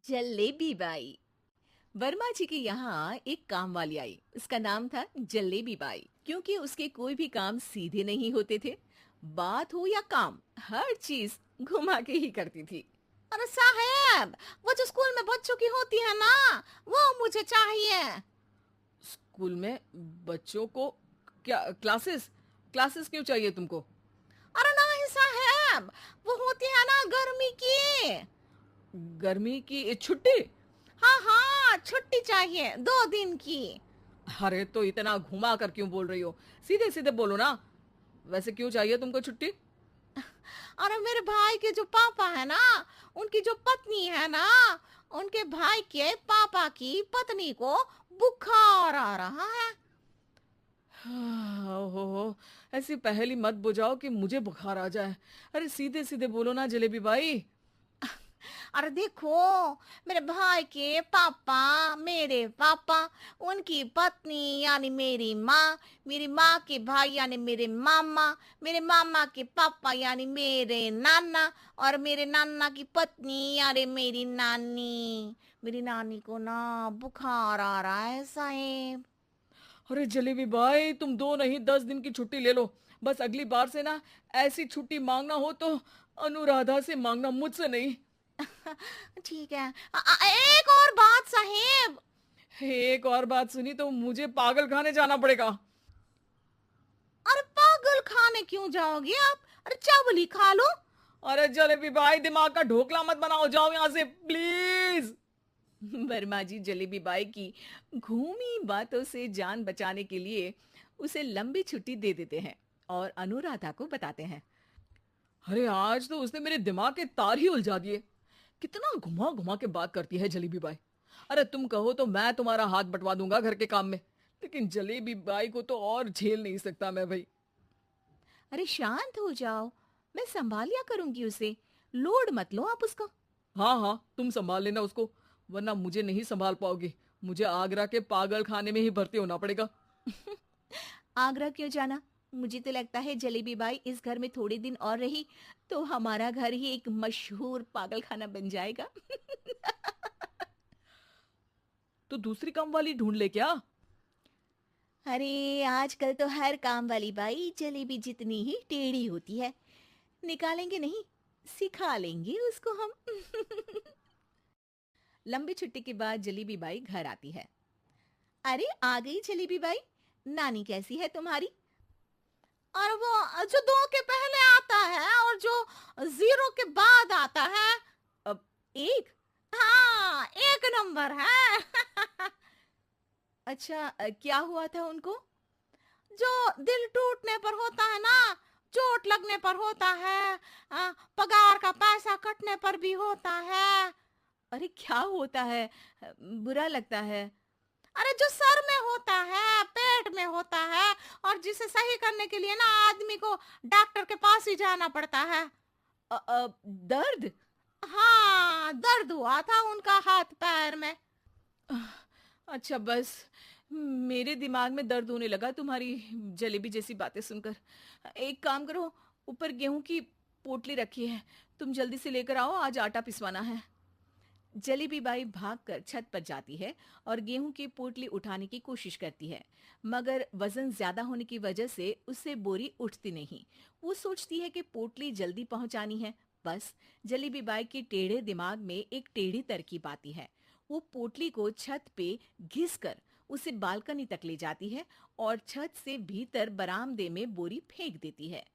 Jalebi by. Verma जी के यहाँ एक काम वाली आई। उसका नाम था जलेबी बाई, क्योंकि उसके कोई भी काम सीधे नहीं होते थे। बात हो या काम, हर चीज घुमा के ही करती थी। अरे साहब, वो जो स्कूल में बच्चों की होती है ना, वो मुझे चाहिए। स्कूल में बच्चों को क्या क्लासेस क्लासेस क्यों चाहिए तुमको? अरे नहीं साहब, वो होती है ना गर्मी की। गर्मी की छुट्टी? हाँ हाँ, छुट्टी चाहिए 2 दिन की। अरे तो इतना घुमा कर क्यों बोल रही हो? सीधे सीधे बोलो ना। वैसे क्यों चाहिए तुमको छुट्टी? अरे मेरे भाई के जो पापा है ना, उनकी जो पत्नी है ना, उनके भाई के पापा की पत्नी को बुखार आ रहा है। ओहो, ऐसी पहेली मत बुझाओ कि मुझे बुखार आ जाए। अरे सीधे सीधे बोलो ना जलेबी भाई। अरे देखो, मेरे भाई के पापा, मेरे पापा, उनकी पत्नी यानी मेरी माँ के भाई यानी मेरे मामा के पापा यानी मेरे नाना, और मेरे नाना की पत्नी यानी मेरी नानी को ना बुखार आ रहा है साहेब। अरे जलेबी भाई, तुम 2 नहीं 10 दिन की छुट्टी ले लो। बस अगली बार से ना ऐसी छुट्टी मांगना हो तो अनुराधा से मांगना, मुझसे नहीं। ठीक है। एक और बात साहेब। एक और बात सुनी तो मुझे पागल खाने जाना पड़ेगा। अरे पागल खाने क्यों जाओगे आप? अरे चावल ही खा लो। अरे जलेबी भाई, दिमाग का ढोकला मत बनाओ, जाओ यहाँ से प्लीज। वर्मा जी जलेबी बाई की घूमी बातों से जान बचाने के लिए उसे लंबी छुट्टी दे देते हैं और अनुराधा को बताते हैं। अरे आज तो उसने मेरे दिमाग के तार ही उलझा दिए। कितना घुमा घुमा के बात करती है जलेबी बाई। अरे तुम कहो तो मैं तुम्हारा हाथ बंटवा दूंगा घर के काम में, लेकिन जलेबी बाई को तो और झेल नहीं सकता मैं भाई। अरे शांत हो जाओ, मैं संभाल लिया करूंगी उसे। लोड मत लो आप उसको। हाँ हाँ, तुम संभाल लेना उसको, वरना मुझे नहीं संभाल पाओगे। मुझे आगरा के पागल खाने में ही भर्ती होना पड़ेगा। आगरा क्यों जाना? मुझे तो लगता है जलेबी बाई इस घर में थोड़े दिन और रही तो हमारा घर ही एक मशहूर पागल खाना बन जाएगा। तो दूसरी काम वाली ढूंढ ले क्या? अरे आजकल तो हर काम वाली बाई जलेबी जितनी ही टेढ़ी होती है। निकालेंगे नहीं, सिखा लेंगे उसको हम। लंबी छुट्टी के बाद जलेबी बाई घर आती है। अरे आ गई जलेबी बाई, नानी कैसी है तुम्हारी? और वो जो 2 के पहले आता है और जो 0 के बाद आता है। अब एक। हाँ, 1 नंबर है। अच्छा, क्या हुआ था उनको? जो दिल टूटने पर होता है ना, चोट लगने पर होता है, पगार का पैसा कटने पर भी होता है। अरे क्या होता है? बुरा लगता है। अरे जो सर में होता है, पेट में होता है, और जिसे सही करने के लिए ना आदमी को डॉक्टर के पास ही जाना पड़ता है। दर्द? हाँ, दर्द हुआ था उनका हाथ पैर में। अच्छा बस, मेरे दिमाग में दर्द होने लगा तुम्हारी जलेबी जैसी बातें सुनकर। एक काम करो, ऊपर गेहूं की पोटली रखी है, तुम जल्दी से लेकर आओ, आज आटा पिसवाना है। जलेबी बाई भागकर छत पर जाती है और गेहूं की पोटली उठाने की कोशिश करती है, मगर वजन ज्यादा होने की वजह से उससे बोरी उठती नहीं। वो सोचती है कि पोटली जल्दी पहुंचानी है। बस जलेबी बाई के टेढ़े दिमाग में एक टेढ़ी तरकीब आती है। वो पोटली को छत पे घिसकर उसे बालकनी तक ले जाती है और छत से भीतर बरामदे में बोरी फेंक देती है।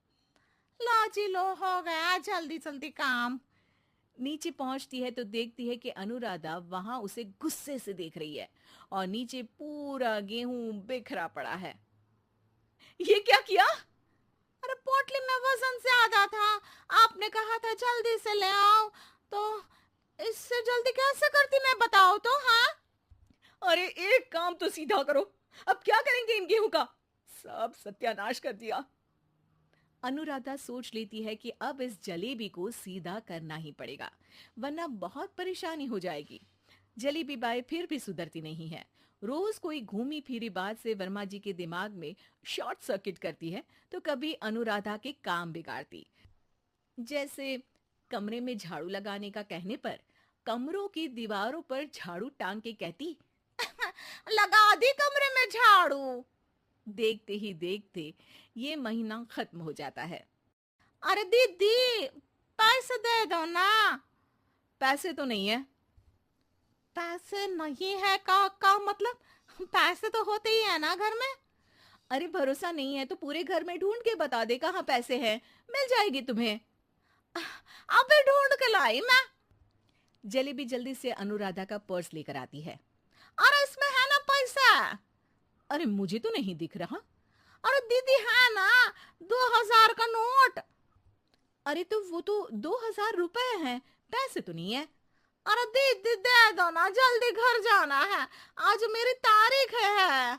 लो जी लो, हो गया जल्दी जल्दी काम। नीचे पहुंचती है तो देखती है कि अनुराधा वहां उसे गुस्से से देख रही है और नीचे पूरा गेहूं बिखरा पड़ा है। ये क्या किया? अरे पोटली में वजन ज्यादा था, आपने कहा था जल्दी से ले आओ, तो इससे जल्दी कैसे करती मैं बताओ तो। हाँ, अरे एक काम तो सीधा करो, अब क्या करेंगे इन गेहूं का? सब सत्यानाश कर दिया। अनुराधा सोच लेती है कि अब इस जलेबी को सीधा करना ही पड़ेगा, वरना बहुत परेशानी हो जाएगी। जलेबी बाई फिर भी सुधरती नहीं है। रोज कोई घूमी फिरी बात से वर्मा जी के दिमाग में शॉर्ट सर्किट करती है, तो कभी अनुराधा के काम बिगाड़ती। जैसे कमरे में झाड़ू लगाने का कहने पर कमरों की दीवारों पर झाड़ू टांग के कहती। लगा दी कमरे में झाड़ू। देखते ही देखते ये महीना खत्म हो जाता है। अरे दीदी, पैसे दे दो ना। पैसे तो नहीं है। पैसे नहीं है का मतलब? पैसे तो होते ही है ना घर में। अरे भरोसा नहीं है तो पूरे घर में ढूंढ के बता दे कहाँ पैसे हैं, मिल जाएगी तुम्हें। अबे ढूंढ के लाई मैं। जलेबी जल्दी से अनुराधा का पर्स लेकर आती है। अरे इसमें है ना पैसा। अरे मुझे तो नहीं दिख रहा। अरे दीदी है ना, 2000 का नोट। अरे तो वो तो 2000 रुपए हैं, पैसे तो नहीं है। अरे दीदी दे दो ना, जल्दी घर जाना है, आज मेरी तारीख है।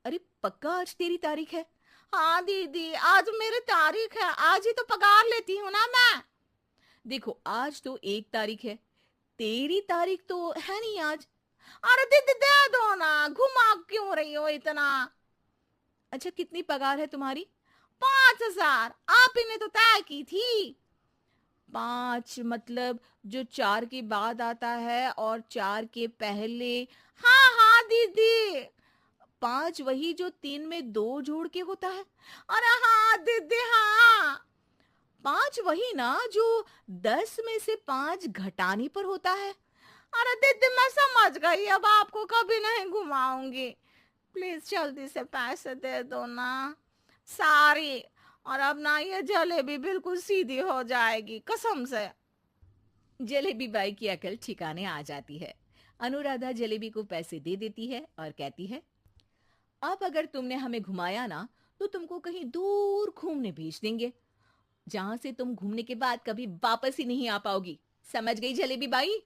अरे पक्का आज तेरी तारीख है? हाँ दीदी, आज मेरी तारीख है, आज ही तो पगार लेती हूँ ना मैं। देखो आज तो 1 तारीख है, तेरी तारीख तो है नहीं आज। अरे दीदी दे दो ना, घुमा क्यों रही हो इतना? अच्छा कितनी पगार है तुम्हारी? 5000, आप ही ने तो तय की थी। 5 मतलब जो 4 के बाद आता है और 4 के पहले। हाँ हाँ दीदी। 5 वही जो 3 में 2 जोड़ के होता है। अरे हाँ दीदी हाँ। 5 वही ना जो 10 में से 5 घटाने पर होता है। अरे दीदी मैं समझ गई, अब आपको कभी नहीं घुमाऊंगी। प्लीज जल्दी से पैसे दे दो ना, सारी। और अब ना ये जलेबी बिल्कुल सीधी हो जाएगी कसम से। जलेबी बाई की अकल ठिकाने आ जाती है। अनुराधा जलेबी को पैसे दे देती है और कहती है, अब अगर तुमने हमें घुमाया ना तो तुमको कहीं दूर घूमने भेज देंगे, जहां से तुम घूमने के बाद कभी वापस ही नहीं आ पाओगी। समझ गई जलेबी बाई?